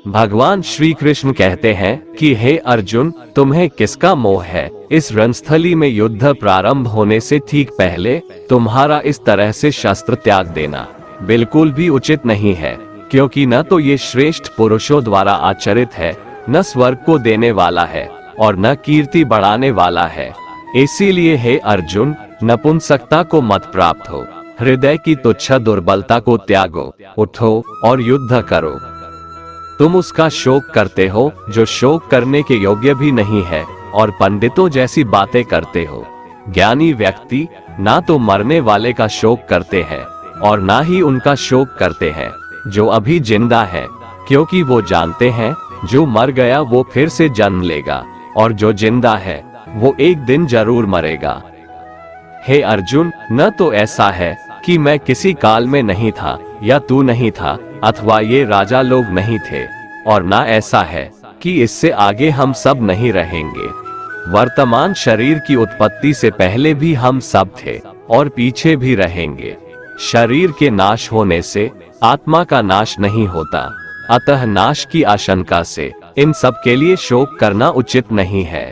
भगवान श्री कृष्ण कहते हैं कि हे अर्जुन, तुम्हें किसका मोह है? इस रणस्थली में युद्ध प्रारंभ होने से ठीक पहले तुम्हारा इस तरह से शस्त्र त्याग देना बिल्कुल भी उचित नहीं है, क्योंकि न तो ये श्रेष्ठ पुरुषों द्वारा आचरित है, न स्वर्ग को देने वाला है और न कीर्ति बढ़ाने वाला है। इसीलिए हे अर्जुन, नपुंसकता को मत प्राप्त हो, हृदय की तुच्छ दुर्बलता को त्यागो, उठो और युद्ध करो। तुम उसका शोक करते हो जो शोक करने के योग्य भी नहीं है और पंडितों जैसी बातें करते हो। ज्ञानी व्यक्ति ना तो मरने वाले का शोक करते हैं और ना ही उनका शोक करते हैं जो अभी जिंदा है, क्योंकि वो जानते हैं जो मर गया वो फिर से जन्म लेगा और जो जिंदा है वो एक दिन जरूर मरेगा। हे अर्जुन, न तो ऐसा है कि मैं किसी काल में नहीं था या तू नहीं था अथवा ये राजा लोग नहीं थे, और ना ऐसा है कि इससे आगे हम सब नहीं रहेंगे। वर्तमान शरीर की उत्पत्ति से पहले भी हम सब थे और पीछे भी रहेंगे। शरीर के नाश होने से आत्मा का नाश नहीं होता, अतः नाश की आशंका से इन सब के लिए शोक करना उचित नहीं है।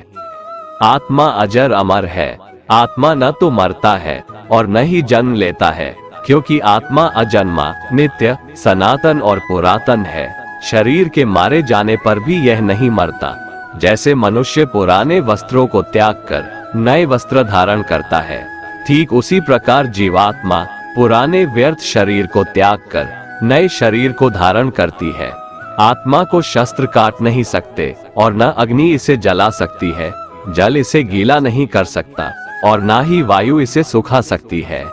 आत्मा अजर अमर है, आत्मा न तो मरता है और न ही जन्म लेता है, क्योंकि आत्मा अजन्मा, नित्य, सनातन और पुरातन है। शरीर के मारे जाने पर भी यह नहीं मरता। जैसे मनुष्य पुराने वस्त्रों को त्याग कर नए वस्त्र धारण करता है, ठीक उसी प्रकार जीवात्मा पुराने व्यर्थ शरीर को त्याग कर नए शरीर को धारण करती है। आत्मा को शस्त्र काट नहीं सकते और न अग्नि इसे जला सकती है, जल इसे गीला नहीं कर सकता और ना ही वायु इसे सुखा सकती है।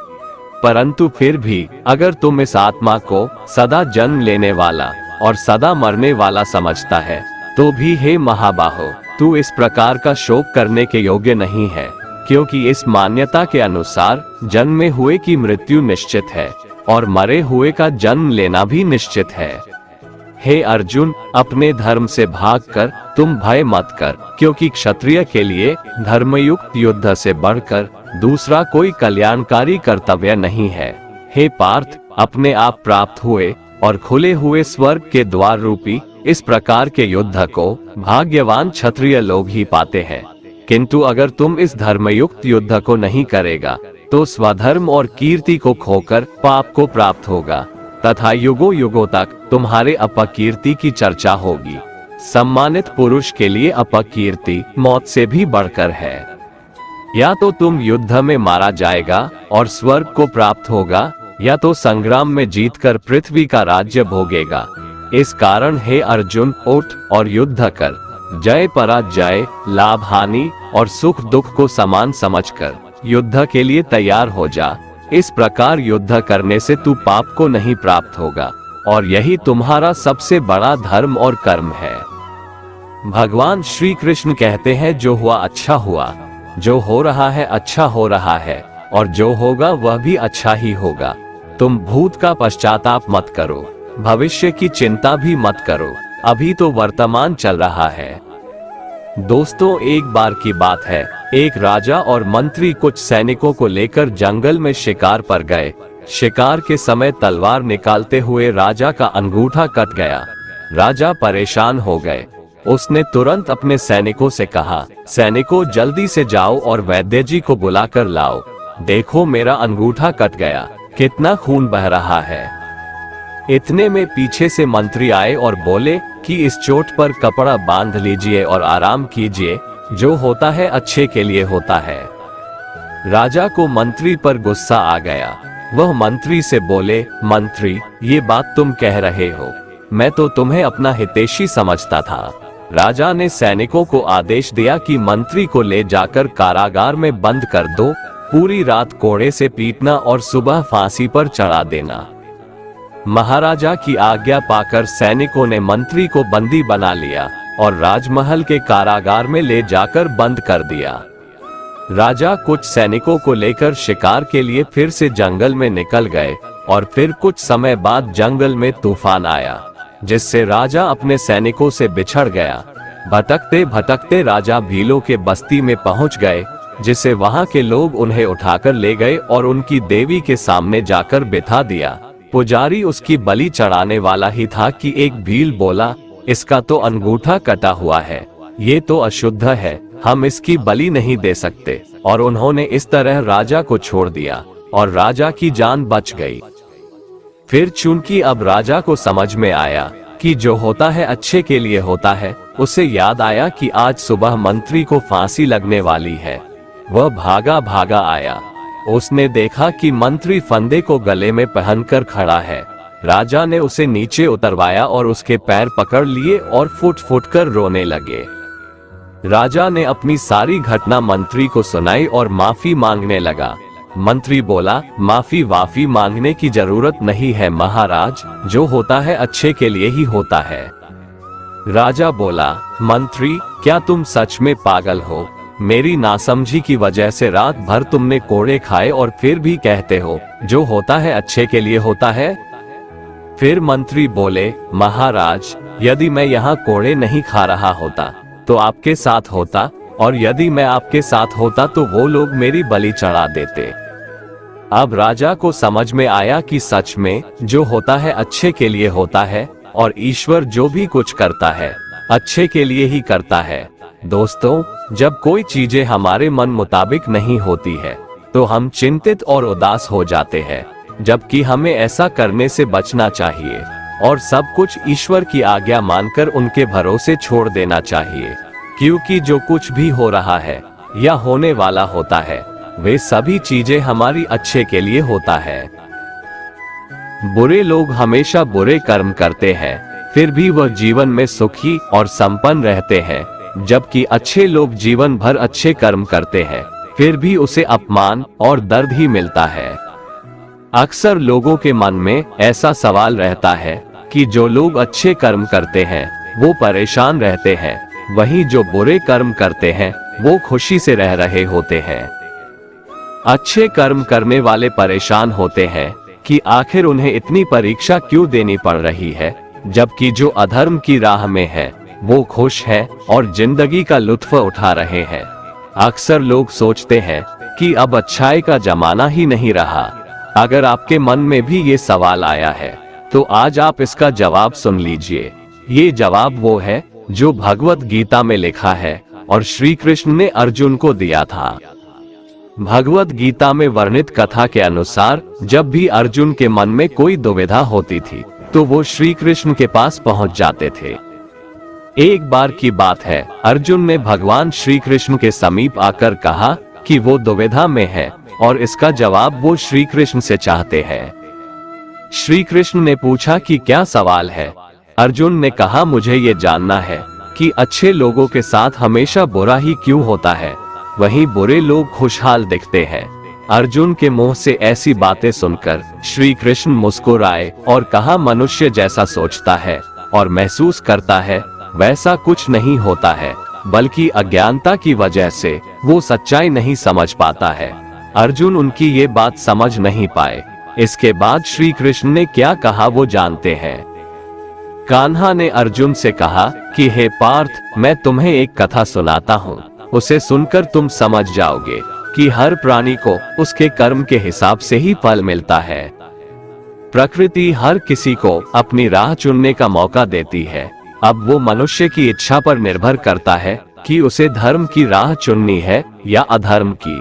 परंतु फिर भी अगर तुम इस आत्मा को सदा जन्म लेने वाला और सदा मरने वाला समझता है, तो भी हे महाबाहो, तू इस प्रकार का शोक करने के योग्य नहीं है, क्योंकि इस मान्यता के अनुसार जन्मे हुए की मृत्यु निश्चित है और मरे हुए का जन्म लेना भी निश्चित है। हे अर्जुन, अपने धर्म से भागकर तुम भय मत कर, क्योंकि क्षत्रिय के लिए धर्मयुक्त युद्ध से बढ़कर दूसरा कोई कल्याणकारी कर्तव्य नहीं है। हे पार्थ, अपने आप प्राप्त हुए और खुले हुए स्वर्ग के द्वार रूपी इस प्रकार के युद्ध को भाग्यवान क्षत्रिय लोग ही पाते हैं। किंतु अगर तुम इस धर्मयुक्त युद्ध को नहीं करेगा तो स्वधर्म और कीर्ति को खोकर पाप को प्राप्त होगा तथा युगों युगों तक तुम्हारे अपकीर्ति की चर्चा होगी। सम्मानित पुरुष के लिए अपकीर्ति मौत से भी बढ़कर है। या तो तुम युद्ध में मारा जाएगा और स्वर्ग को प्राप्त होगा, या तो संग्राम में जीतकर पृथ्वी का राज्य भोगेगा। इस कारण हे अर्जुन, उठ और युद्ध कर। जय पराजय, लाभ हानि और सुख दुख को समान समझकर युद्ध के लिए तैयार हो जा। इस प्रकार युद्ध करने से तू पाप को नहीं प्राप्त होगा और यही तुम्हारा सबसे बड़ा धर्म और कर्म है। भगवान श्री कृष्ण कहते हैं, जो हुआ अच्छा हुआ, जो हो रहा है अच्छा हो रहा है और जो होगा वह भी अच्छा ही होगा। तुम भूत का पश्चाताप मत करो, भविष्य की चिंता भी मत करो, अभी तो वर्तमान चल रहा है। दोस्तों, एक बार की बात है, एक राजा और मंत्री कुछ सैनिकों को लेकर जंगल में शिकार पर गए। शिकार के समय तलवार निकालते हुए राजा का अंगूठा कट गया। राजा परेशान हो गए। उसने तुरंत अपने सैनिकों से कहा, सैनिकों जल्दी से जाओ और वैद्य जी को बुलाकर लाओ। देखो मेरा अंगूठा कट गया, कितना खून बह रहा है। इतने में पीछे से मंत्री आए और बोले कि इस चोट पर कपड़ा बांध लीजिए और आराम कीजिए, जो होता है अच्छे के लिए होता है। राजा को मंत्री पर गुस्सा आ गया। वह मंत्री से बोले, मंत्री, ये बात तुम कह रहे हो, मैं तो तुम्हें अपना हितैषी समझता था। राजा ने सैनिकों को आदेश दिया कि मंत्री को ले जाकर कारागार में बंद कर दो, पूरी रात कोड़े से पीटना और सुबह फांसी पर चढ़ा देना। महाराजा की आज्ञा पाकर सैनिकों ने मंत्री को बंदी बना लिया और राजमहल के कारागार में ले जाकर बंद कर दिया। राजा कुछ सैनिकों को लेकर शिकार के लिए फिर से जंगल में निकल गए और फिर कुछ समय बाद जंगल में तूफान आया, जिससे राजा अपने सैनिकों से बिछड़ गया। भटकते भटकते राजा भीलों के बस्ती में पहुंच गए, जिसे वहां के लोग उन्हें उठाकर ले गए और उनकी देवी के सामने जाकर बिठा दिया। पुजारी उसकी बलि चढ़ाने वाला ही था कि एक भील बोला, इसका तो अंगूठा कटा हुआ है, ये तो अशुद्ध है, हम इसकी बलि नहीं दे सकते। और उन्होंने इस तरह राजा को छोड़ दिया और राजा की जान बच गई। फिर चूंकि अब राजा को समझ में आया कि जो होता है अच्छे के लिए होता है, उसे याद आया कि आज सुबह मंत्री को फांसी लगने वाली है। वह भागा भागा आया। उसने देखा कि मंत्री फंदे को गले में पहनकर खड़ा है। राजा ने उसे नीचे उतरवाया और उसके पैर पकड़ लिए और फुट फुट कर रोने लगे। राजा ने अपनी सारी घटना मंत्री को सुनाई और माफी मांगने लगा। मंत्री बोला, माफी वाफी मांगने की जरूरत नहीं है महाराज, जो होता है अच्छे के लिए ही होता है। राजा बोला, मंत्री क्या तुम सच में पागल हो? मेरी नासमझी की वजह से रात भर तुमने कोड़े खाए और फिर भी कहते हो जो होता है अच्छे के लिए होता है। फिर मंत्री बोले, महाराज यदि मैं यहाँ कोड़े नहीं खा रहा होता तो आपके साथ होता, और यदि मैं आपके साथ होता तो वो लोग मेरी बलि चढ़ा देते। अब राजा को समझ में आया कि सच में जो होता है अच्छे के लिए होता है और ईश्वर जो भी कुछ करता है अच्छे के लिए ही करता है। दोस्तों, जब कोई चीजें हमारे मन मुताबिक नहीं होती है तो हम चिंतित और उदास हो जाते हैं, जबकि हमें ऐसा करने से बचना चाहिए और सब कुछ ईश्वर की आज्ञा मानकर उनके भरोसे छोड़ देना चाहिए, क्योंकि जो कुछ भी हो रहा है या होने वाला होता है वे सभी चीजें हमारी अच्छे के लिए होता है। बुरे लोग हमेशा बुरे कर्म करते हैं, फिर भी वह जीवन में सुखी और संपन्न रहते हैं, जबकि अच्छे लोग जीवन भर अच्छे कर्म करते हैं, फिर भी उसे अपमान और दर्द ही मिलता है। अक्सर लोगों के मन में ऐसा सवाल रहता है कि जो लोग अच्छे कर्म करते हैं वो परेशान रहते हैं, वहीं जो बुरे कर्म करते हैं वो खुशी से रह रहे होते हैं। अच्छे कर्म करने वाले परेशान होते हैं कि आखिर उन्हें इतनी परीक्षा क्यों देनी पड़ रही है, जबकि जो अधर्म की राह में है वो खुश है और जिंदगी का लुत्फ उठा रहे हैं। अक्सर लोग सोचते हैं कि अब अच्छाई का जमाना ही नहीं रहा। अगर आपके मन में भी ये सवाल आया है तो आज आप इसका जवाब सुन लीजिए। ये जवाब वो है जो भगवत गीता में लिखा है और श्री कृष्ण ने अर्जुन को दिया था। भगवत गीता में वर्णित कथा के अनुसार जब भी अर्जुन के मन में कोई दुविधा होती थी तो वो श्री कृष्ण के पास पहुंच जाते थे। एक बार की बात है, अर्जुन ने भगवान श्री कृष्ण के समीप आकर कहा कि वो दुविधा में है और इसका जवाब वो श्री कृष्ण से चाहते हैं। श्री कृष्ण ने पूछा कि क्या सवाल है? अर्जुन ने कहा, मुझे ये जानना है कि अच्छे लोगों के साथ हमेशा बुरा ही क्यों होता है, वहीं बुरे लोग खुशहाल दिखते हैं। अर्जुन के मुंह से ऐसी बातें सुनकर श्री कृष्ण मुस्कुराए और कहा, मनुष्य जैसा सोचता है और महसूस करता है वैसा कुछ नहीं होता है, बल्कि अज्ञानता की वजह से वो सच्चाई नहीं समझ पाता है। अर्जुन उनकी ये बात समझ नहीं पाए। इसके बाद श्री कृष्ण ने क्या कहा वो जानते हैं। कान्हा ने अर्जुन से कहा कि हे पार्थ, मैं तुम्हें एक कथा सुनाता हूँ, उसे सुनकर तुम समझ जाओगे कि हर प्राणी को उसके कर्म के हिसाब से ही फल मिलता है। प्रकृति हर किसी को अपनी राह चुनने का मौका देती है। अब वो मनुष्य की इच्छा पर निर्भर करता है कि उसे धर्म की राह चुननी है या अधर्म की।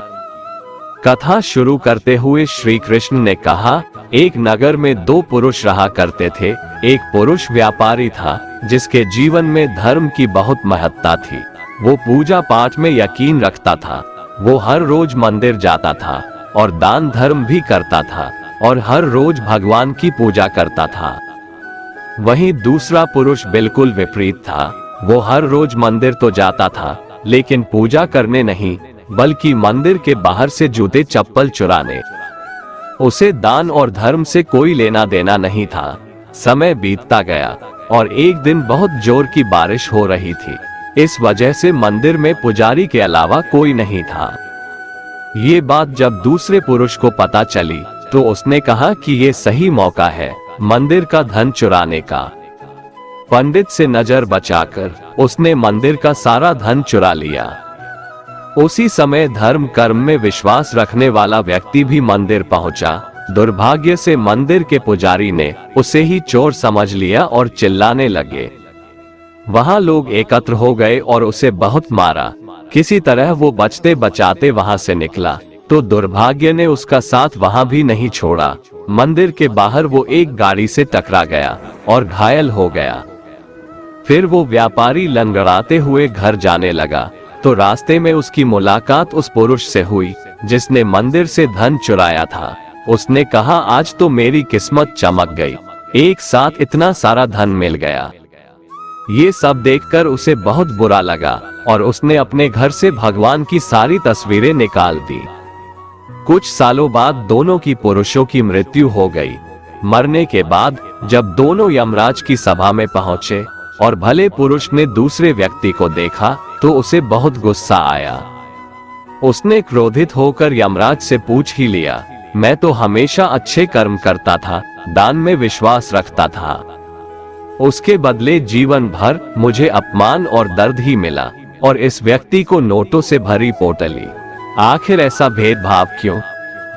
कथा शुरू करते हुए श्री कृष्ण ने कहा, एक नगर में दो पुरुष रहा करते थे। एक पुरुष व्यापारी था जिसके जीवन में धर्म की बहुत महत्ता थी। वो पूजा पाठ में यकीन रखता था। वो हर रोज मंदिर जाता था और दान धर्म भी करता था और हर रोज भगवान की पूजा करता था। वहीं दूसरा पुरुष बिल्कुल विपरीत था। वो हर रोज मंदिर तो जाता था लेकिन पूजा करने नहीं, बल्कि मंदिर के बाहर से जूते चप्पल चुराने। उसे दान और धर्म से कोई लेना देना नहीं था। समय बीतता गया और एक दिन बहुत जोर की बारिश हो रही थी। इस वजह से मंदिर में पुजारी के अलावा कोई नहीं था। ये बात जब दूसरे पुरुष को पता चली तो उसने कहा कि ये सही मौका है मंदिर का धन चुराने का। पंडित से नजर बचाकर उसने मंदिर का सारा धन चुरा लिया। उसी समय धर्म कर्म में विश्वास रखने वाला व्यक्ति भी मंदिर पहुंचा। दुर्भाग्य से मंदिर के पुजारी ने उसे ही चोर समझ लिया और चिल्लाने लगे। वहां लोग एकत्र हो गए और उसे बहुत मारा। किसी तरह वो बचते बचाते वहां से निकला, तो दुर्भाग्य ने उसका साथ वहां भी नहीं छोड़ा। मंदिर के बाहर वो एक गाड़ी से टकरा गया और घायल हो गया। फिर वो व्यापारी लंगड़ाते हुए घर जाने लगा, तो रास्ते में उसकी मुलाकात उस पुरुष से हुई जिसने मंदिर से धन चुराया था। उसने कहा, आज तो मेरी किस्मत चमक गई, एक साथ इतना सारा धन मिल गया। ये सब देखकर उसे बहुत बुरा लगा और उसने अपने घर से भगवान की सारी तस्वीरें निकाल दी। कुछ सालों बाद दोनों की पुरुषों की मृत्यु हो गई। मरने के बाद जब दोनों यमराज की सभा में पहुंचे और भले पुरुष ने दूसरे व्यक्ति को देखा तो उसे बहुत गुस्सा आया। उसने क्रोधित होकर यमराज से पूछ ही लिया, मैं तो हमेशा अच्छे कर्म करता था, दान में विश्वास रखता था, उसके बदले जीवन भर मुझे अपमान और दर्द ही मिला, और इस व्यक्ति को नोटों से भरी पोटली, आखिर ऐसा भेदभाव क्यों?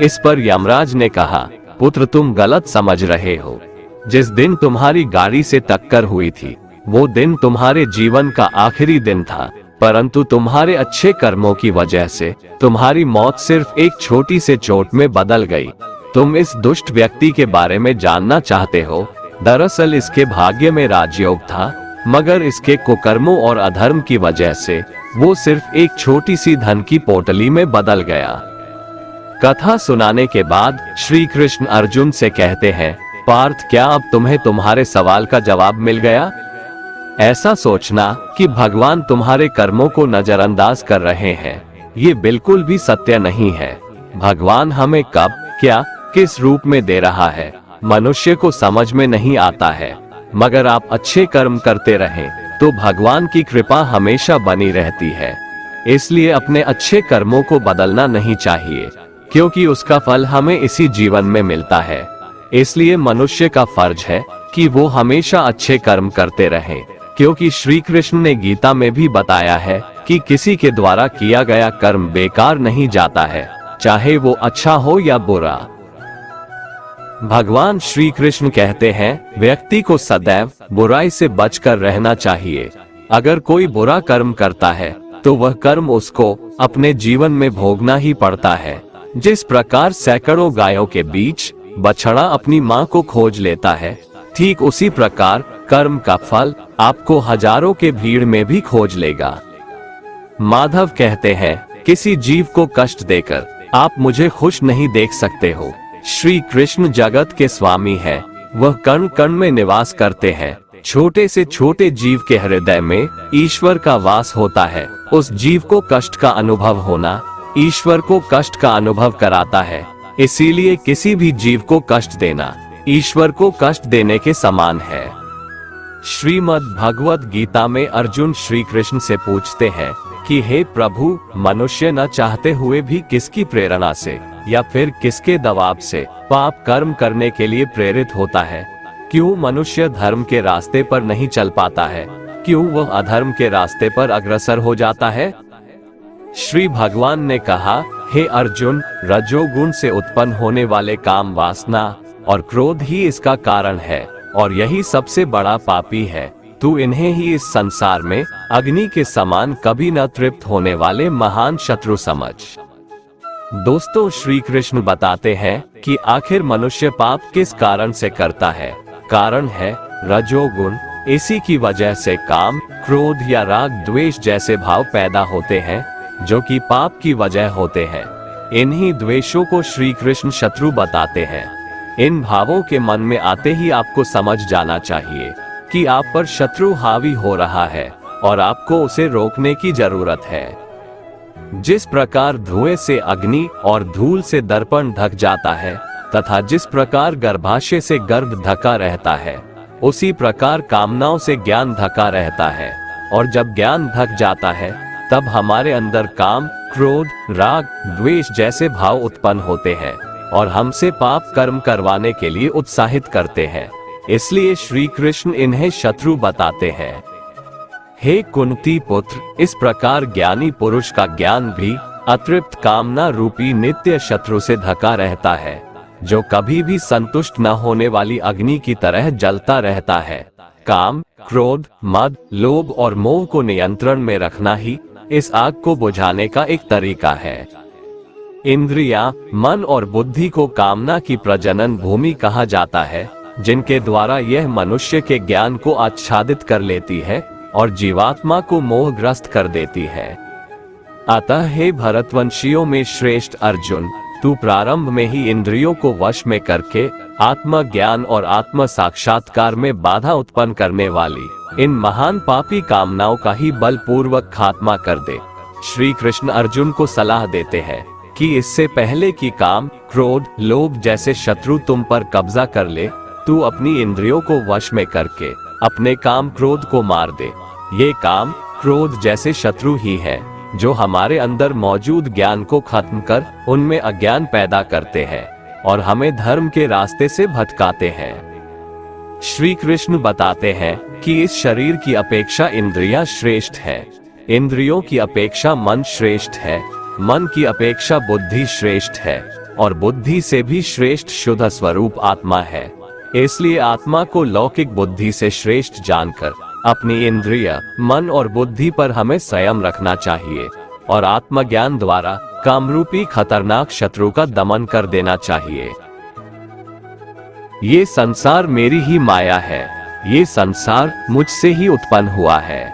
इस पर यमराज ने कहा, पुत्र तुम गलत समझ रहे हो। जिस दिन तुम्हारी गाड़ी से टक्कर हुई थी वो दिन तुम्हारे जीवन का आखिरी दिन था, परंतु तुम्हारे अच्छे कर्मों की वजह से तुम्हारी मौत सिर्फ एक छोटी से चोट में बदल गई। तुम इस दुष्ट व्यक्ति के बारे में जानना चाहते हो? दरअसल इसके भाग्य में राजयोग था, मगर इसके कुकर्मों और अधर्म की वजह से वो सिर्फ एक छोटी सी धन की पोटली में बदल गया। कथा सुनाने के बाद श्री कृष्ण अर्जुन से कहते हैं, पार्थ क्या अब तुम्हें तुम्हारे सवाल का जवाब मिल गया? ऐसा सोचना कि भगवान तुम्हारे कर्मों को नजरअंदाज कर रहे हैं, ये बिल्कुल भी सत्य नहीं है। भगवान हमें कब, क्या, किस रूप में दे रहा है, मनुष्य को समझ में नहीं आता है, मगर आप अच्छे कर्म करते रहें तो भगवान की कृपा हमेशा बनी रहती है। इसलिए अपने अच्छे कर्मों को बदलना नहीं चाहिए, क्योंकि उसका फल हमें इसी जीवन में मिलता है। इसलिए मनुष्य का फर्ज है कि वो हमेशा अच्छे कर्म करते रहें, क्योंकि श्री कृष्ण ने गीता में भी बताया है कि किसी के द्वारा किया गया कर्म बेकार नहीं जाता है, चाहे वो अच्छा हो या बुरा। भगवान श्री कृष्ण कहते हैं, व्यक्ति को सदैव बुराई से बचकर रहना चाहिए। अगर कोई बुरा कर्म करता है तो वह कर्म उसको अपने जीवन में भोगना ही पड़ता है। जिस प्रकार सैकड़ों गायों के बीच बछड़ा अपनी माँ को खोज लेता है, ठीक उसी प्रकार कर्म का फल आपको हजारों के भीड़ में भी खोज लेगा। माधव कहते हैं, किसी जीव को कष्ट देकर आप मुझे खुश नहीं देख सकते हो। श्री कृष्ण जगत के स्वामी हैं, वह कण कण में निवास करते हैं। छोटे से छोटे जीव के हृदय में ईश्वर का वास होता है। उस जीव को कष्ट का अनुभव होना ईश्वर को कष्ट का अनुभव कराता है। इसीलिए किसी भी जीव को कष्ट देना ईश्वर को कष्ट देने के समान है। श्रीमद् भगवत गीता में अर्जुन श्री कृष्ण से पूछते हैं कि हे प्रभु, मनुष्य न चाहते हुए भी किसकी प्रेरणा से या फिर किसके दबाव से पाप कर्म करने के लिए प्रेरित होता है? क्यों मनुष्य धर्म के रास्ते पर नहीं चल पाता है? क्यों वह अधर्म के रास्ते पर अग्रसर हो जाता है? श्री भगवान ने कहा, हे अर्जुन, रजोगुण से उत्पन्न होने वाले काम वासना और क्रोध ही इसका कारण है, और यही सबसे बड़ा पापी है। तू इन्हें ही इस संसार में अग्नि के समान कभी न तृप्त होने वाले महान शत्रु समझ। दोस्तों, श्री कृष्ण बताते हैं कि आखिर मनुष्य पाप किस कारण से करता है। कारण है रजोगुण। इसी की वजह से काम, क्रोध या राग द्वेष जैसे भाव पैदा होते हैं, जो कि पाप की वजह होते हैं। इन्हीं द्वेषों को श्री कृष्ण शत्रु बताते हैं। इन भावों के मन में आते ही आपको समझ जाना चाहिए कि आप पर शत्रु हावी हो रहा है और आपको उसे रोकने की जरूरत है। जिस प्रकार धुएं से अग्नि और धूल से दर्पण ढक जाता है तथा जिस प्रकार गर्भाशय से गर्भ ढका रहता है, उसी प्रकार कामनाओं से ज्ञान ढका रहता है। और जब ज्ञान ढक जाता है तब हमारे अंदर काम, क्रोध, राग, द्वेष जैसे भाव उत्पन्न होते हैं और हमसे पाप कर्म करवाने के लिए उत्साहित करते हैं। इसलिए श्री कृष्ण इन्हें शत्रु बताते हैं। हे कुंती पुत्र, इस प्रकार ज्ञानी पुरुष का ज्ञान भी अतृप्त कामना रूपी नित्य शत्रु से ढका रहता है, जो कभी भी संतुष्ट न होने वाली अग्नि की तरह जलता रहता है। काम, क्रोध, मद, लोभ और मोह को नियंत्रण में रखना ही इस आग को बुझाने का एक तरीका है। इंद्रियां, मन और बुद्धि को कामना की प्रजनन भूमि कहा जाता है, जिनके द्वारा यह मनुष्य के ज्ञान को आच्छादित कर लेती है और जीवात्मा को मोहग्रस्त कर देती है। अतः हे भरतवंशियों में श्रेष्ठ अर्जुन, तू प्रारंभ में ही इंद्रियों को वश में करके आत्मज्ञान और आत्म साक्षात्कार में बाधा उत्पन्न करने वाली इन महान पापी कामनाओं का ही बलपूर्वक खात्मा कर दे। श्री कृष्ण अर्जुन को सलाह देते हैं कि इससे पहले कि काम, क्रोध, लोभ जैसे शत्रु तुम पर कब्जा कर ले, तू अपनी इंद्रियों को वश में करके अपने काम क्रोध को मार दे। ये काम, क्रोध जैसे शत्रु ही है जो हमारे अंदर मौजूद ज्ञान को खत्म कर उनमें अज्ञान पैदा करते हैं और हमें धर्म के रास्ते से भटकाते हैं। श्री कृष्ण बताते हैं कि इस शरीर की अपेक्षा इंद्रियां श्रेष्ठ है, इंद्रियों की अपेक्षा मन श्रेष्ठ है, मन की अपेक्षा बुद्धि श्रेष्ठ है और बुद्धि से भी श्रेष्ठ शुद्ध स्वरूप आत्मा है। इसलिए आत्मा को लौकिक बुद्धि से श्रेष्ठ जानकर अपनी इंद्रिय, मन और बुद्धि पर हमें संयम रखना चाहिए और आत्मज्ञान द्वारा कामरूपी खतरनाक शत्रु का दमन कर देना चाहिए। ये संसार मेरी ही माया है, ये संसार मुझसे ही उत्पन्न हुआ है,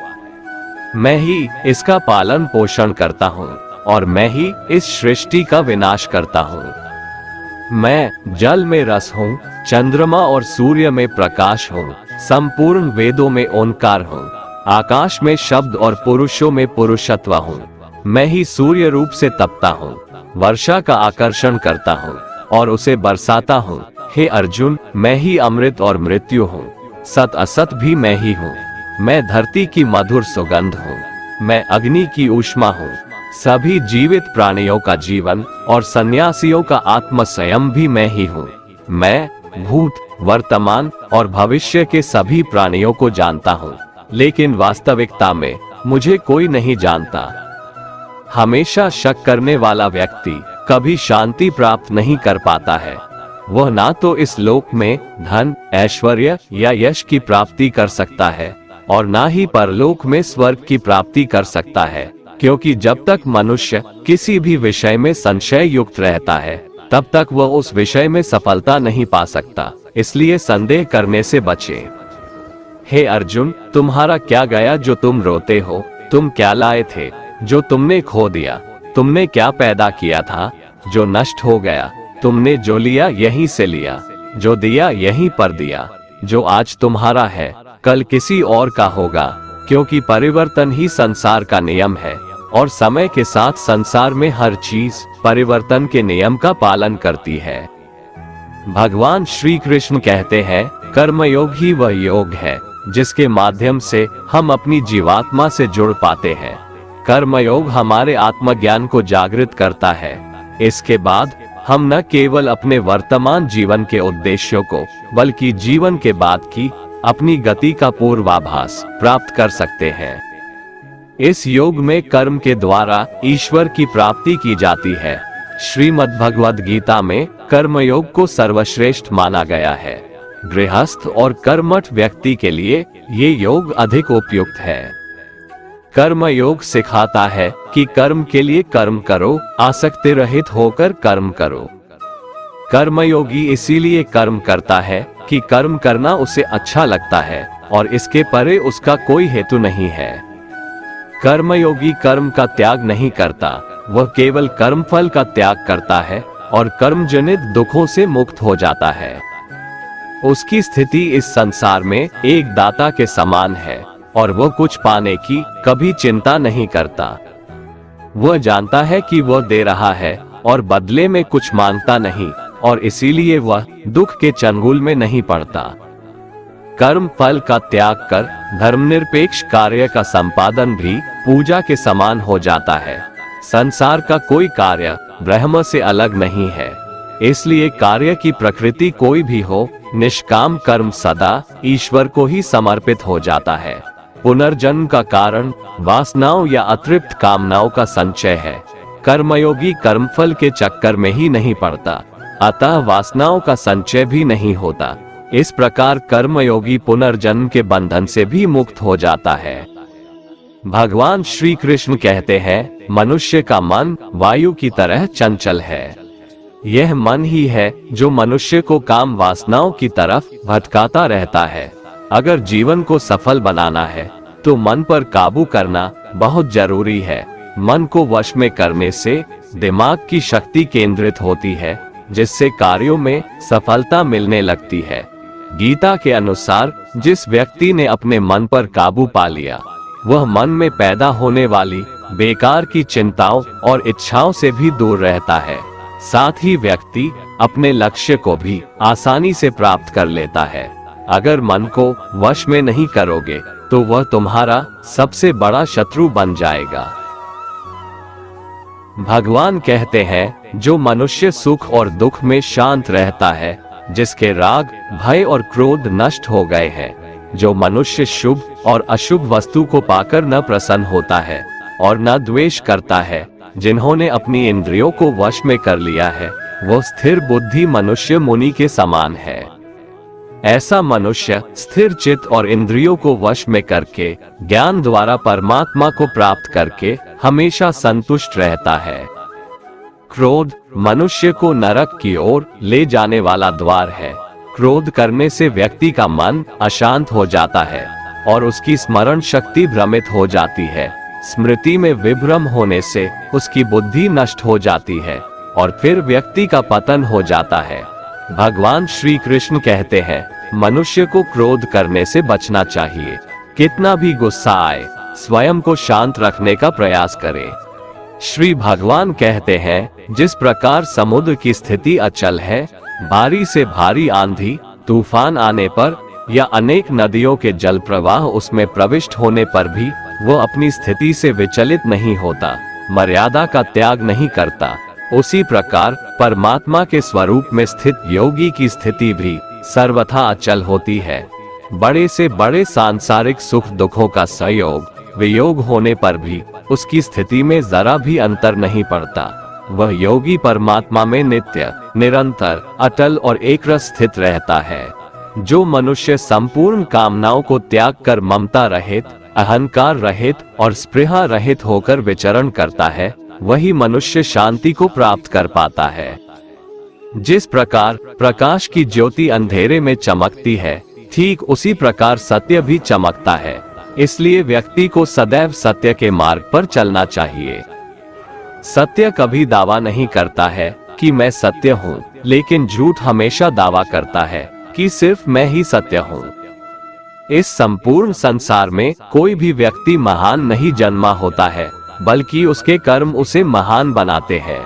मैं ही इसका पालन पोषण करता हूँ और मैं ही इस सृष्टि का विनाश करता हूँ। मैं जल में रस हूँ, चंद्रमा और सूर्य में प्रकाश हूँ, संपूर्ण वेदों में ओंकार हूँ, आकाश में शब्द और पुरुषों में पुरुषत्व हूँ। मैं ही सूर्य रूप से तपता हूँ, वर्षा का आकर्षण करता हूँ और उसे बरसाता हूँ। हे अर्जुन, मैं ही अमृत और मृत्यु हूँ, सत असत भी मैं ही हूँ। मैं धरती की मधुर सुगंध हूँ, मैं अग्नि की ऊष्मा हूँ, सभी जीवित प्राणियों का जीवन और सन्यासियों का आत्म संयम भी मैं ही हूँ। मैं भूत, वर्तमान और भविष्य के सभी प्राणियों को जानता हूँ, लेकिन वास्तविकता में मुझे कोई नहीं जानता। हमेशा शक करने वाला व्यक्ति कभी शांति प्राप्त नहीं कर पाता है। वह ना तो इस लोक में धन, ऐश्वर्य या यश की प्राप्ति कर सकता है और ना ही परलोक में स्वर्ग की प्राप्ति कर सकता है, क्योंकि जब तक मनुष्य किसी भी विषय में संशय युक्त रहता है तब तक वह उस विषय में सफलता नहीं पा सकता। इसलिए संदेह करने से बचे। हे अर्जुन, तुम्हारा क्या गया जो तुम रोते हो? तुम क्या लाए थे जो तुमने खो दिया? तुमने क्या पैदा किया था जो नष्ट हो गया? तुमने जो लिया यहीं से लिया, जो दिया यहीं पर दिया। जो आज तुम्हारा है कल किसी और का होगा, क्योंकि परिवर्तन ही संसार का नियम है और समय के साथ संसार में हर चीज परिवर्तन के नियम का पालन करती है। भगवान श्री कृष्ण कहते हैं, कर्मयोग ही वह योग है जिसके माध्यम से हम अपनी जीवात्मा से जुड़ पाते हैं। कर्मयोग हमारे आत्मज्ञान को जागृत करता है। इसके बाद हम न केवल अपने वर्तमान जीवन के उद्देश्यों को बल्कि जीवन के बाद की अपनी गति का पूर्वाभास प्राप्त कर सकते हैं। इस योग में कर्म के द्वारा ईश्वर की प्राप्ति की जाती है। श्रीमद् भगवद गीता में कर्मयोग को सर्वश्रेष्ठ माना गया है। गृहस्थ और कर्मठ व्यक्ति के लिए ये योग अधिक उपयुक्त है। कर्मयोग सिखाता है कि कर्म के लिए कर्म करो, आसक्ति रहित होकर कर्म करो। कर्मयोगी इसीलिए कर्म करता है कि कर्म करना उसे अच्छा लगता है और इसके परे उसका कोई हेतु नहीं है। कर्मयोगी कर्म का त्याग नहीं करता, वह केवल कर्मफल का त्याग करता है और कर्मजनित दुखों से मुक्त हो जाता है। उसकी स्थिति इस संसार में एक दाता के समान है और वह कुछ पाने की कभी चिंता नहीं करता। वह जानता है कि वह दे रहा है और बदले में कुछ मांगता नहीं और इसीलिए वह दुख के चंगुल में नहीं पड़ता। कर्म फल का त्याग कर धर्मनिरपेक्ष कार्य का संपादन भी पूजा के समान हो जाता है। संसार का कोई कार्य ब्रह्म से अलग नहीं है, इसलिए कार्य की प्रकृति कोई भी हो, निष्काम कर्म सदा ईश्वर को ही समर्पित हो जाता है। पुनर्जन्म का कारण वासनाओं या अतृप्त कामनाओं का संचय है। कर्मयोगी कर्मफल के चक्कर में ही नहीं पड़ता, अतः वासनाओं का संचय भी नहीं होता। इस प्रकार कर्मयोगी पुनर्जन्म के बंधन से भी मुक्त हो जाता है। भगवान श्री कृष्ण कहते हैं, मनुष्य का मन वायु की तरह चंचल है। यह मन ही है जो मनुष्य को काम वासनाओं की तरफ भटकाता रहता है। अगर जीवन को सफल बनाना है तो मन पर काबू करना बहुत जरूरी है। मन को वश में करने से दिमाग की शक्ति केंद्रित होती है, जिससे कार्यों में सफलता मिलने लगती है। गीता के अनुसार जिस व्यक्ति ने अपने मन पर काबू पा लिया, वह मन में पैदा होने वाली बेकार की चिंताओं और इच्छाओं से भी दूर रहता है। साथ ही व्यक्ति अपने लक्ष्य को भी आसानी से प्राप्त कर लेता है। अगर मन को वश में नहीं करोगे तो वह तुम्हारा सबसे बड़ा शत्रु बन जाएगा। भगवान कहते हैं, जो मनुष्य सुख और दुख में शांत रहता है, जिसके राग, भय और क्रोध नष्ट हो गए हैं, जो मनुष्य शुभ और अशुभ वस्तु को पाकर न प्रसन्न होता है और न द्वेष करता है, जिन्होंने अपनी इंद्रियों को वश में कर लिया है, वो स्थिर बुद्धि मनुष्य मुनि के समान है। ऐसा मनुष्य स्थिर चित्त और इंद्रियों को वश में करके ज्ञान द्वारा परमात्मा को प्राप्त करके हमेशा संतुष्ट रहता है। क्रोध मनुष्य को नरक की ओर ले जाने वाला द्वार है। क्रोध करने से व्यक्ति का मन अशांत हो जाता है और उसकी स्मरण शक्ति भ्रमित हो जाती है। स्मृति में विभ्रम होने से उसकी बुद्धि नष्ट हो जाती है और फिर व्यक्ति का पतन हो जाता है। भगवान श्री कृष्ण कहते हैं, मनुष्य को क्रोध करने से बचना चाहिए। कितना भी गुस्सा आए, स्वयं को शांत रखने का प्रयास करें। श्री भगवान कहते हैं, जिस प्रकार समुद्र की स्थिति अचल है, भारी से भारी आंधी तूफान आने पर या अनेक नदियों के जल प्रवाह उसमें प्रविष्ट होने पर भी वो अपनी स्थिति से विचलित नहीं होता, मर्यादा का त्याग नहीं करता, उसी प्रकार परमात्मा के स्वरूप में स्थित योगी की स्थिति भी सर्वथा अचल होती है। बड़े से बड़े सांसारिक सुख दुखों का संयोग वियोग होने पर भी उसकी स्थिति में जरा भी अंतर नहीं पड़ता। वह योगी परमात्मा में नित्य, निरंतर, अटल और एकरस स्थित रहता है। जो मनुष्य संपूर्ण कामनाओं को त्याग कर ममता रहित, अहंकार रहित और स्पृहा रहित होकर विचरण करता है, वही मनुष्य शांति को प्राप्त कर पाता है। जिस प्रकार प्रकाश की ज्योति अंधेरे में चमकती है, ठीक उसी प्रकार सत्य भी चमकता है। इसलिए व्यक्ति को सदैव सत्य के मार्ग पर चलना चाहिए। सत्य कभी दावा नहीं करता है कि मैं सत्य हूँ, लेकिन झूठ हमेशा दावा करता है कि सिर्फ मैं ही सत्य हूँ। इस संपूर्ण संसार में कोई भी व्यक्ति महान नहीं जन्मा होता है, बल्कि उसके कर्म उसे महान बनाते हैं।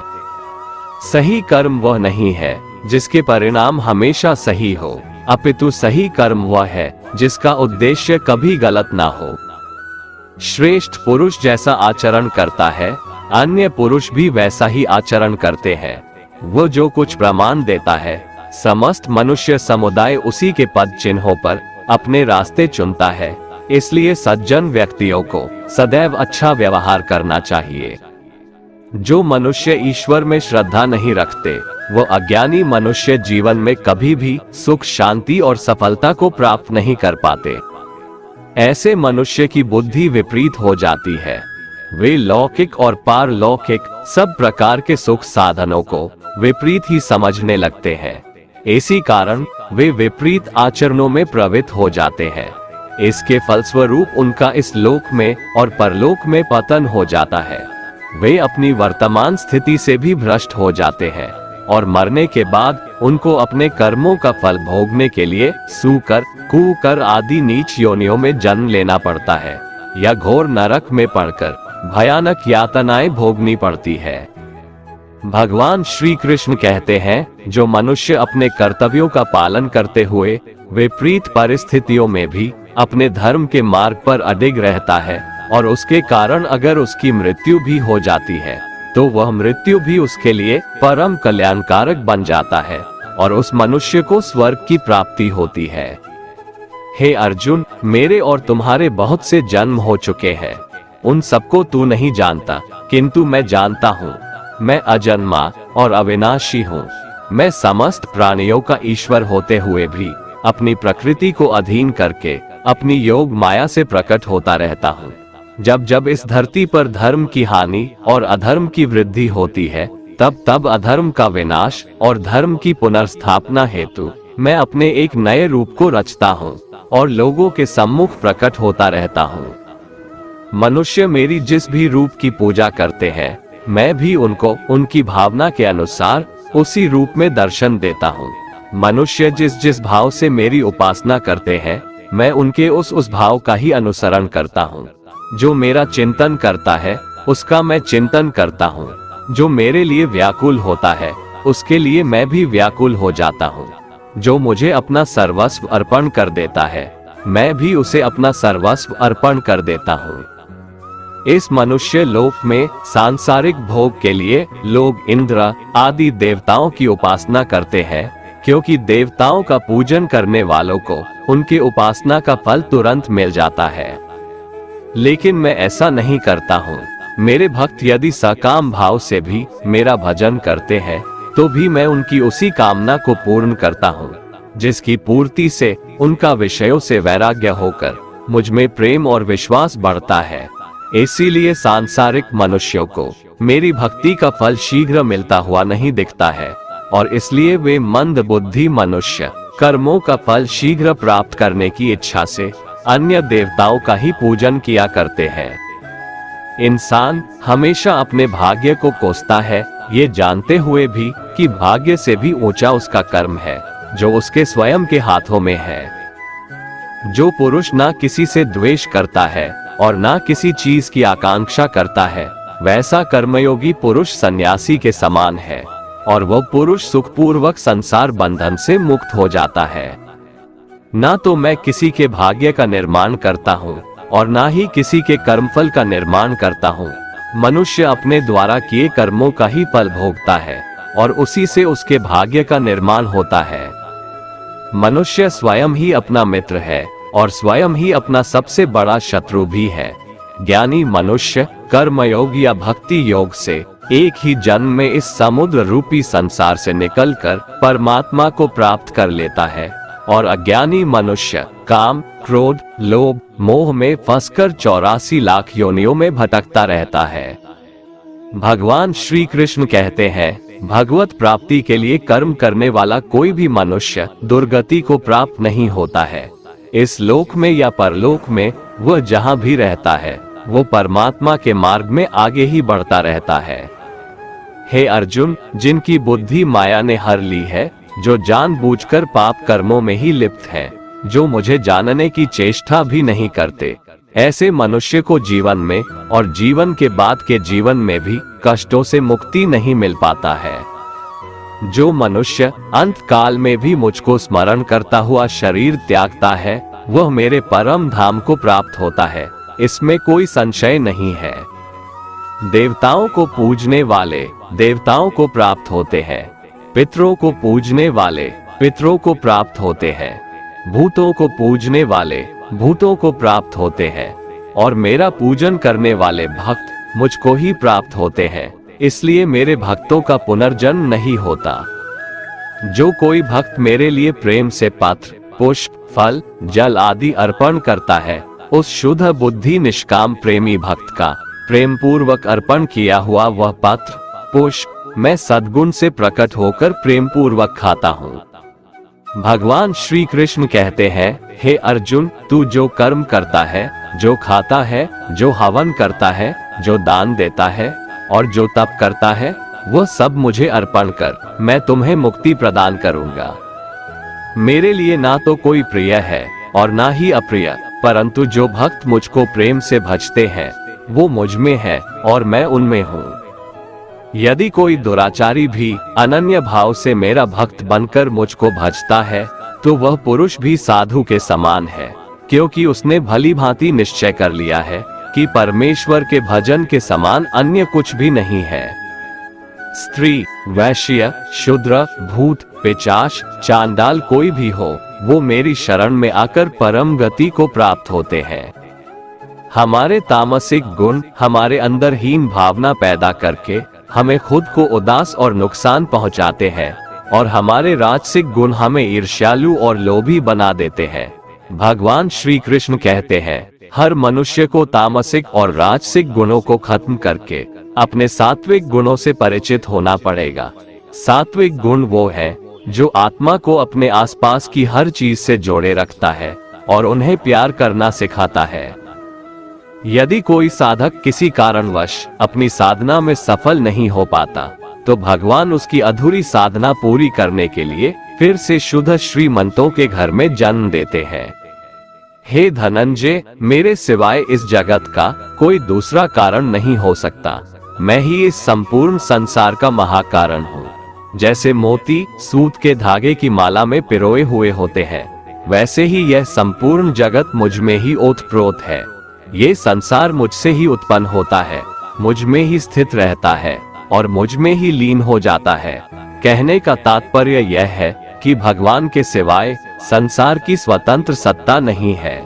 सही कर्म वह नहीं है जिसके परिणाम हमेशा सही हो, अपितु सही कर्म वह है जिसका उद्देश्य कभी गलत ना हो। श्रेष्ठ पुरुष जैसा आचरण करता है, अन्य पुरुष भी वैसा ही आचरण करते हैं। वो जो कुछ प्रमाण देता है, समस्त मनुष्य समुदाय उसी के पद चिन्हों पर अपने रास्ते चुनता है। इसलिए सज्जन व्यक्तियों को सदैव अच्छा व्यवहार करना चाहिए। जो मनुष्य ईश्वर में श्रद्धा नहीं रखते, वो अज्ञानी मनुष्य जीवन में कभी भी सुख, शांति और सफलता को प्राप्त नहीं कर पाते। ऐसे मनुष्य की बुद्धि विपरीत हो जाती है। वे लौकिक और पारलौकिक सब प्रकार के सुख साधनों को विपरीत ही समझने लगते हैं। इसी कारण वे विपरीत आचरणों में प्रवृत्त हो जाते हैं। इसके फलस्वरूप उनका इस लोक में और परलोक में पतन हो जाता है। वे अपनी वर्तमान स्थिति से भी भ्रष्ट हो जाते हैं और मरने के बाद उनको अपने कर्मों का फल भोगने के लिए सूकर, कुकर आदि नीच योनियों में जन्म लेना पड़ता है या घोर नरक में पड़कर भयानक यातनाएं भोगनी पड़ती है। भगवान श्री कृष्ण कहते हैं, जो मनुष्य अपने कर्तव्यों का पालन करते हुए विपरीत परिस्थितियों में भी अपने धर्म के मार्ग पर अडिग रहता है और उसके कारण अगर उसकी मृत्यु भी हो जाती है, तो वह मृत्यु भी उसके लिए परम कल्याणकारक बन जाता है और उस मनुष्य को स्वर्ग की प्राप्ति होती है। हे अर्जुन, मेरे और तुम्हारे बहुत से जन्म हो चुके हैं। उन सबको तू नहीं जानता, किंतु मैं जानता हूँ। मैं अजन्मा और अविनाशी हूँ। मैं समस्त प्राणियों का ईश्वर होते हुए भी अपनी प्रकृति को अधीन करके अपनी योग माया से प्रकट होता रहता हूँ। जब जब इस धरती पर धर्म की हानि और अधर्म की वृद्धि होती है, तब तब अधर्म का विनाश और धर्म की पुनर्स्थापना हेतु मैं अपने एक नए रूप को रचता हूँ और लोगों के सम्मुख प्रकट होता रहता हूँ। मनुष्य मेरी जिस भी रूप की पूजा करते हैं, मैं भी उनको उनकी भावना के अनुसार उसी रूप में दर्शन देता हूँ। मनुष्य जिस जिस भाव से मेरी उपासना करते हैं, मैं उनके उस भाव का ही अनुसरण करता हूँ। जो मेरा चिंतन करता है, उसका मैं चिंतन करता हूँ। जो मेरे लिए व्याकुल होता है, उसके लिए मैं भी व्याकुल हो जाता हूँ। जो मुझे अपना सर्वस्व अर्पण कर देता है, मैं भी उसे अपना सर्वस्व अर्पण कर देता हूँ। इस मनुष्य लोक में सांसारिक भोग के लिए लोग इंद्र आदि देवताओं की उपासना करते हैं, क्योंकि देवताओं का पूजन करने वालों को उनकी उपासना का फल तुरंत मिल जाता है। लेकिन मैं ऐसा नहीं करता हूँ। मेरे भक्त यदि सकाम भाव से भी मेरा भजन करते हैं, तो भी मैं उनकी उसी कामना को पूर्ण करता हूँ, जिसकी पूर्ति से उनका विषयों से वैराग्य होकर मुझ में प्रेम और विश्वास बढ़ता है। इसीलिए सांसारिक मनुष्यों को मेरी भक्ति का फल शीघ्र मिलता हुआ नहीं दिखता है, और इसलिए वे मंद बुद्धि मनुष्य कर्मों का फल शीघ्र प्राप्त करने की इच्छा से अन्य देवताओं का ही पूजन किया करते हैं। इंसान हमेशा अपने भाग्य को कोसता है, ये जानते हुए भी कि भाग्य से भी ऊंचा उसका कर्म है, जो उसके स्वयं के हाथों में है। जो पुरुष ना किसी से द्वेष करता है और ना किसी चीज की आकांक्षा करता है, वैसा कर्मयोगी पुरुष सन्यासी के समान है, और वह पुरुष सुखपूर्वक संसार बंधन से मुक्त हो जाता है। ना तो मैं किसी के भाग्य का निर्माण करता हूँ और ना ही किसी के कर्मफल का निर्माण करता हूँ। मनुष्य अपने द्वारा किए कर्मों का ही फल भोगता है और उसी से उसके भाग्य का निर्माण होता है। मनुष्य स्वयं ही अपना मित्र है और स्वयं ही अपना सबसे बड़ा शत्रु भी है। ज्ञानी मनुष्य कर्मयोग या भक्ति योग से एक ही जन्म में इस समुद्र रूपी संसार से निकलकर परमात्मा को प्राप्त कर लेता है, और अज्ञानी मनुष्य काम, क्रोध, लोभ, मोह में फंसकर 84 लाख योनियों में भटकता रहता है। भगवान श्री कृष्ण कहते हैं, भगवत प्राप्ति के लिए कर्म करने वाला कोई भी मनुष्य दुर्गति को प्राप्त नहीं होता है। इस लोक में या परलोक में वह जहाँ भी रहता है, वो परमात्मा के मार्ग में आगे ही बढ़ता रहता है। हे अर्जुन, जिनकी बुद्धि माया ने हर ली है, जो जानबूझकर पाप कर्मों में ही लिप्त हैं, जो मुझे जानने की चेष्टा भी नहीं करते, ऐसे मनुष्य को जीवन में और जीवन के बाद के जीवन में भी कष्टों से मुक्ति नहीं मिल पाता है। जो मनुष्य अंत काल में भी मुझको स्मरण करता हुआ शरीर त्यागता है, वह मेरे परम धाम को प्राप्त होता है, इसमें कोई संशय नहीं है। देवताओं को पूजने वाले देवताओं को प्राप्त होते हैं, पितरों को पूजने वाले पितरों को प्राप्त होते हैं, भूतों को पूजने वाले भूतों को प्राप्त होते हैं, और मेरा पूजन करने वाले भक्त मुझको ही प्राप्त होते हैं। इसलिए मेरे भक्तों का पुनर्जन्म नहीं होता। जो कोई भक्त मेरे लिए प्रेम से पत्र, पुष्प, फल, जल आदि अर्पण करता है, उस शुद्ध बुद्धि निष्काम प्रेमी भक्त का प्रेम पूर्वक अर्पण किया हुआ वह पत्र, पुष्प मैं सद्गुण से प्रकट होकर प्रेम पूर्वक खाता हूँ। भगवान श्री कृष्ण कहते हैं, हे अर्जुन, तू जो कर्म करता है, जो खाता है, जो हवन करता है, जो दान देता है और जो तप करता है, वह सब मुझे अर्पण कर, मैं तुम्हें मुक्ति प्रदान करूंगा। मेरे लिए ना तो कोई प्रिय है और ना ही अप्रिय, परंतु जो भक्त मुझको प्रेम से भजते हैं, वो मुझ में है और मैं उनमें हूँ। यदि कोई दुराचारी भी अनन्य भाव से मेरा भक्त बनकर मुझको भजता है, तो वह पुरुष भी साधु के समान है, क्योंकि उसने भली भांति निश्चय कर लिया है कि परमेश्वर के भजन के समान अन्य कुछ भी नहीं है। स्त्री, वैश्य, शूद्र, भूत, पिशाच, चांडाल कोई भी हो, वो मेरी शरण में आकर परम गति को प्राप्त होते हैं। हमारे तामसिक गुण हमारे अंदर हीन भावना पैदा करके हमें खुद को उदास और नुकसान पहुंचाते हैं, और हमारे राजसिक गुण हमें ईर्ष्यालु और लोभी बना देते हैं। भगवान श्री कृष्ण कहते हैं, हर मनुष्य को तामसिक और राजसिक गुणों को खत्म करके अपने सात्विक गुणों से परिचित होना पड़ेगा। सात्विक गुण वो है जो आत्मा को अपने आसपास की हर चीज से जोड़े रखता है और उन्हें प्यार करना सिखाता है। यदि कोई साधक किसी कारणवश अपनी साधना में सफल नहीं हो पाता, तो भगवान उसकी अधूरी साधना पूरी करने के लिए फिर से शुद्ध श्रीमंतों के घर में जन्म देते हैं। हे धनंजय, मेरे सिवाय इस जगत का कोई दूसरा कारण नहीं हो सकता। मैं ही इस संपूर्ण संसार का महाकारण हूँ। जैसे मोती सूत के धागे की माला में पिरोए हुए होते हैं, वैसे ही यह संपूर्ण जगत मुझ में ही ओतप्रोत है। ये संसार मुझसे ही उत्पन्न होता है, मुझ में ही स्थित रहता है और मुझ में ही लीन हो जाता है। कहने का तात्पर्य यह है कि भगवान के सिवाय संसार की स्वतंत्र सत्ता नहीं है।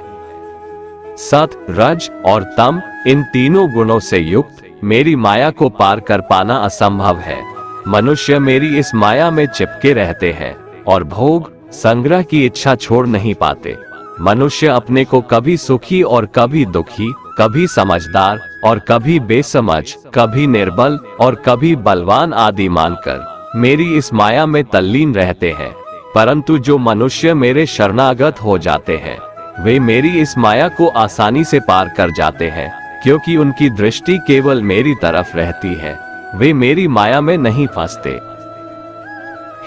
सत, रज और तम, इन तीनों गुणों से युक्त मेरी माया को पार कर पाना असंभव है। मनुष्य मेरी इस माया में चिपके रहते हैं और भोग संग्रह की इच्छा छोड़ नहीं पाते। मनुष्य अपने को कभी सुखी और कभी दुखी, कभी समझदार और कभी बेसमझ, कभी निर्बल और कभी बलवान आदि मानकर मेरी इस माया में तल्लीन रहते हैं। परंतु जो मनुष्य मेरे शरणागत हो जाते हैं, वे मेरी इस माया को आसानी से पार कर जाते हैं, क्योंकि उनकी दृष्टि केवल मेरी तरफ रहती है। वे मेरी माया में नहीं फंसते।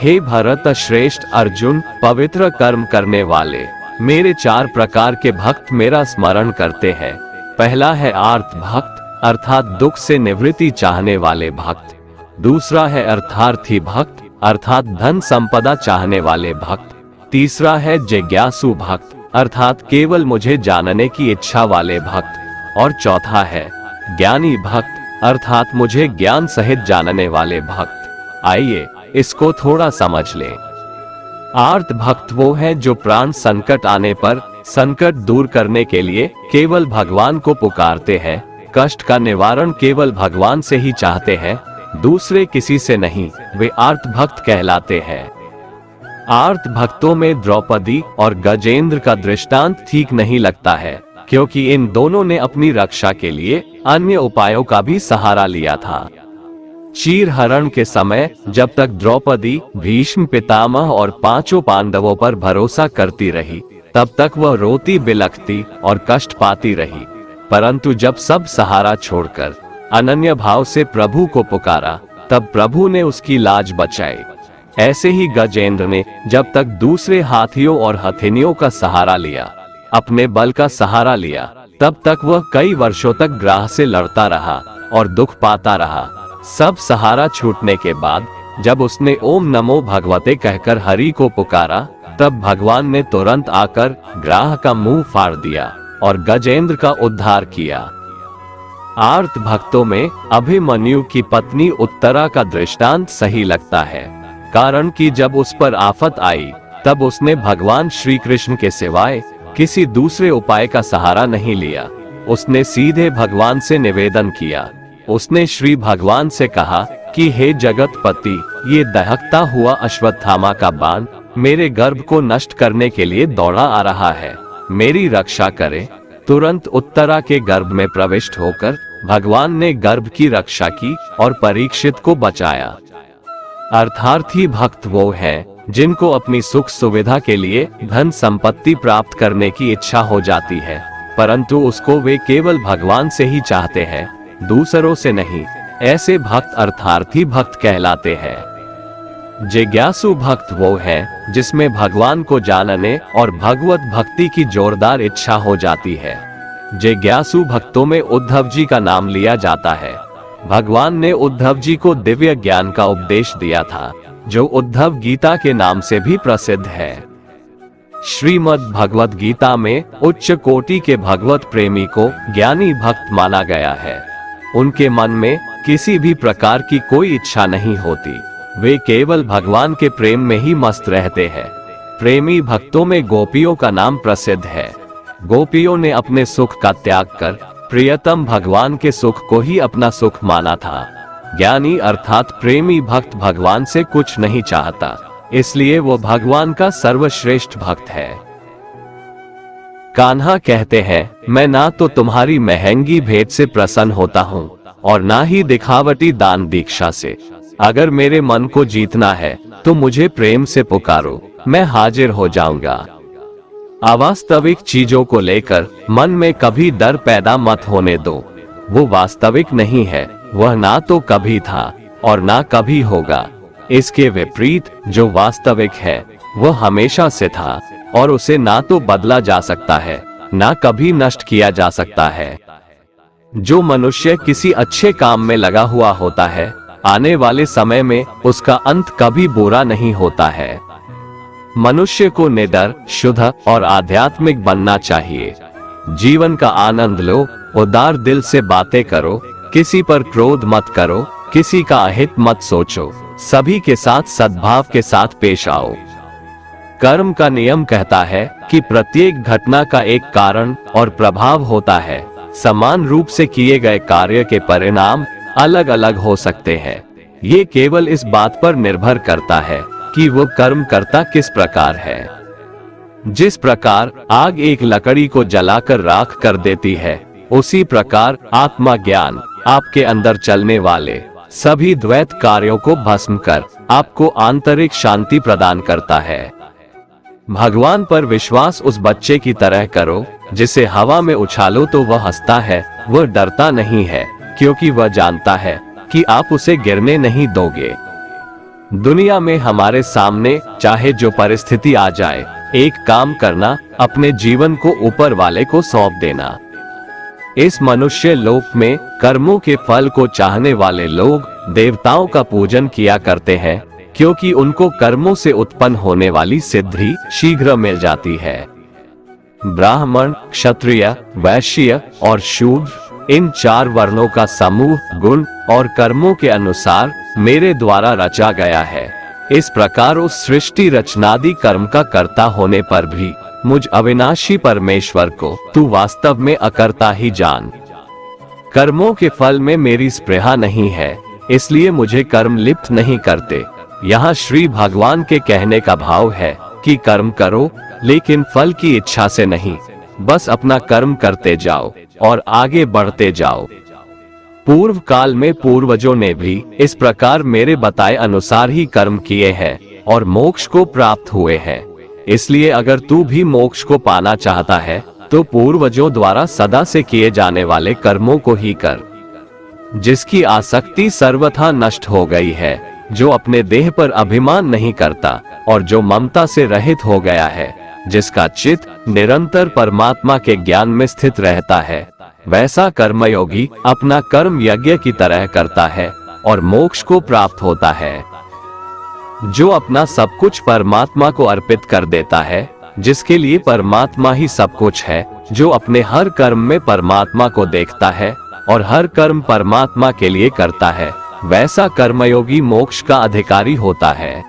हे भरत श्रेष्ठ अर्जुन, पवित्र कर्म करने वाले मेरे 4 प्रकार के भक्त मेरा स्मरण करते हैं। पहला है आर्त भक्त, अर्थात दुख से निवृत्ति चाहने वाले भक्त। दूसरा है अर्थार्थी भक्त, अर्थात धन संपदा चाहने वाले भक्त। तीसरा है जिज्ञासु भक्त, अर्थात केवल मुझे जानने की इच्छा वाले भक्त। और चौथा है ज्ञानी भक्त, अर्थात मुझे ज्ञान सहित जानने वाले भक्त। आइए इसको थोड़ा समझ लें। आर्त भक्त वो है जो प्राण संकट आने पर संकट दूर करने के लिए केवल भगवान को पुकारते हैं, कष्ट का निवारण केवल भगवान से ही चाहते हैं, दूसरे किसी से नहीं। वे आर्त भक्त कहलाते हैं। आर्त भक्तों में द्रौपदी और गजेंद्र का दृष्टांत ठीक नहीं लगता है, क्योंकि इन दोनों ने अपनी रक्षा के लिए अन्य उपायों का भी सहारा लिया था। चीर हरण के समय जब तक द्रौपदी भीष्म पितामह और 5 पांडवों पर भरोसा करती रही, तब तक वह रोती बिलखती और कष्ट पाती रही। परंतु जब सब सहारा छोड़कर अनन्य भाव से प्रभु को पुकारा, तब प्रभु ने उसकी लाज बचाई। ऐसे ही गजेंद्र ने जब तक दूसरे हाथियों और हथिनियों का सहारा लिया, अपने बल का सहारा लिया, तब तक वह कई वर्षों तक ग्राह से लड़ता रहा और दुख पाता रहा। सब सहारा छूटने के बाद जब उसने ओम नमो भगवते कहकर हरि को पुकारा, तब भगवान ने तुरंत आकर ग्राह का मुंह फाड़ दिया और गजेंद्र का उद्धार किया। आर्त भक्तों में अभिमन्यु की पत्नी उत्तरा का दृष्टांत सही लगता है, कारण कि जब उस पर आफत आई, तब उसने भगवान श्री कृष्ण के सिवाय किसी दूसरे उपाय का सहारा नहीं लिया। उसने सीधे भगवान से निवेदन किया। उसने श्री भगवान से कहा कि हे जगतपति, ये दहकता हुआ अश्वत्थामा का बाण मेरे गर्भ को नष्ट करने के लिए दौड़ा आ रहा है, मेरी रक्षा करे। तुरंत उत्तरा के गर्भ में प्रविष्ट होकर भगवान ने गर्भ की रक्षा की और परीक्षित को बचाया। अर्थार्थी भक्त वो हैं जिनको अपनी सुख सुविधा के लिए धन संपत्ति प्राप्त करने की इच्छा हो जाती है, परंतु उसको वे केवल भगवान से ही चाहते हैं, दूसरों से नहीं। ऐसे भक्त अर्थार्थी भक्त कहलाते हैं। जिज्ञासु भक्त वो है जिसमें भगवान को जानने और भगवत भक्ति की जोरदार इच्छा हो जाती है। जिज्ञासु भक्तों में उद्धव जी का नाम लिया जाता है। भगवान ने उद्धव जी को दिव्य ज्ञान का उपदेश दिया था, जो उद्धव गीता के नाम से भी प्रसिद्ध है। श्रीमद् भगवत गीता में उच्च कोटि के भगवत प्रेमी को ज्ञानी भक्त माना गया है। उनके मन में किसी भी प्रकार की कोई इच्छा नहीं होती, वे केवल भगवान के प्रेम में ही मस्त रहते हैं। प्रेमी भक्तों में गोपियों का नाम प्रसिद्ध है। गोपियों ने अपने सुख का त्याग कर प्रियतम भगवान के सुख को ही अपना सुख माना था। ज्ञानी अर्थात प्रेमी भक्त भगवान से कुछ नहीं चाहता, इसलिए वो भगवान का सर्वश्रेष्ठ भक्त है। कान्हा कहते हैं, मैं ना तो तुम्हारी महंगी भेंट से प्रसन्न होता हूँ और ना ही दिखावटी दान दीक्षा से। अगर मेरे मन को जीतना है तो मुझे प्रेम से पुकारो, मैं हाजिर हो जाऊंगा। अवास्तविक चीजों को लेकर मन में कभी डर पैदा मत होने दो। वो वास्तविक नहीं है, वह ना तो कभी था और ना कभी होगा। इसके विपरीत जो वास्तविक है वह हमेशा से था और उसे ना तो बदला जा सकता है, ना कभी नष्ट किया जा सकता है। जो मनुष्य किसी अच्छे काम में लगा हुआ होता है, आने वाले समय में उसका अंत कभी बुरा नहीं होता है। मनुष्य को निडर, शुद्ध और आध्यात्मिक बनना चाहिए। जीवन का आनंद लो, उदार दिल से बातें करो, किसी पर क्रोध मत करो, किसी का अहित मत सोचो, सभी के साथ सद्भाव के साथ पेश आओ। कर्म का नियम कहता है कि प्रत्येक घटना का एक कारण और प्रभाव होता है। समान रूप से किए गए कार्य के परिणाम अलग अलग हो सकते हैं। ये केवल इस बात पर निर्भर करता है कि वो कर्म करता किस प्रकार है। जिस प्रकार आग एक लकड़ी को जलाकर राख कर देती है, उसी प्रकार आत्मा ज्ञान आपके अंदर चलने वाले सभी द्वैत कार्यों को भस्म कर आपको आंतरिक शांति प्रदान करता है। भगवान पर विश्वास उस बच्चे की तरह करो जिसे हवा में उछालो तो वह हंसता है, वह डरता नहीं है, क्योंकि वह जानता है कि आप उसे गिरने नहीं दोगे। दुनिया में हमारे सामने चाहे जो परिस्थिति आ जाए, एक काम करना, अपने जीवन को ऊपर वाले को सौंप देना। इस मनुष्य लोक में कर्मों के फल को चाहने वाले लोग देवताओं का पूजन किया करते हैं, क्योंकि उनको कर्मों से उत्पन्न होने वाली सिद्धि शीघ्र मिल जाती है। ब्राह्मण, क्षत्रिय, वैश्य और शूद्र, इन 4 वर्णों का समूह गुण और कर्मों के अनुसार मेरे द्वारा रचा गया है। इस प्रकार उस सृष्टि रचनादि कर्म का कर्ता होने पर भी मुझ अविनाशी परमेश्वर को तू वास्तव में अकर्ता ही जान। कर्मों के फल में मेरी स्पृहा नहीं है, इसलिए मुझे कर्म लिप्त नहीं करते। यहाँ श्री भगवान के कहने का भाव है कि कर्म करो, लेकिन फल की इच्छा से नहीं, बस अपना कर्म करते जाओ और आगे बढ़ते जाओ। पूर्व काल में पूर्वजों ने भी इस प्रकार मेरे बताए अनुसार ही कर्म किए हैं और मोक्ष को प्राप्त हुए हैं। इसलिए अगर तू भी मोक्ष को पाना चाहता है तो पूर्वजों द्वारा सदा से किए जाने वाले कर्मों को ही कर। जिसकी आसक्ति सर्वथा नष्ट हो गई है, जो अपने देह पर अभिमान नहीं करता और जो ममता से रहित हो गया है, जिसका चित्त निरंतर परमात्मा के ज्ञान में स्थित रहता है, वैसा कर्मयोगी अपना कर्म यज्ञ की तरह करता है और मोक्ष को प्राप्त होता है। जो अपना सब कुछ परमात्मा को अर्पित कर देता है, जिसके लिए परमात्मा ही सब कुछ है, जो अपने हर कर्म में परमात्मा को देखता है और हर कर्म परमात्मा के लिए करता है, वैसा कर्मयोगी मोक्ष का अधिकारी होता है।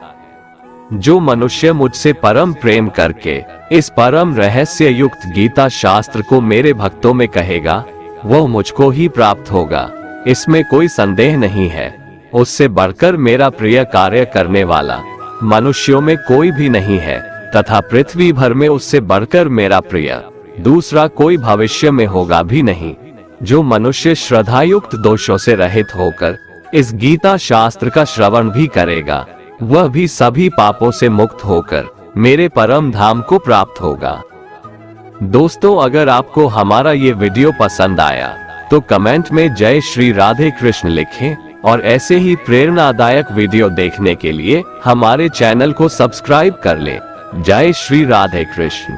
जो मनुष्य मुझसे परम प्रेम करके इस परम रहस्य युक्त गीता शास्त्र को मेरे भक्तों में कहेगा, वह मुझको ही प्राप्त होगा, इसमें कोई संदेह नहीं है। उससे बढ़कर मेरा प्रिय कार्य करने वाला मनुष्यों में कोई भी नहीं है, तथा पृथ्वी भर में उससे बढ़कर मेरा प्रिय दूसरा कोई भविष्य में होगा भी नहीं। जो मनुष्य श्रद्धायुक्त दोषों से रहित होकर इस गीता शास्त्र का श्रवण भी करेगा, वह भी सभी पापों से मुक्त होकर मेरे परम धाम को प्राप्त होगा। दोस्तों, अगर आपको हमारा ये वीडियो पसंद आया तो कमेंट में जय श्री राधे कृष्ण लिखें और ऐसे ही प्रेरणादायक वीडियो देखने के लिए हमारे चैनल को सब्सक्राइब कर लें। जय श्री राधे कृष्ण।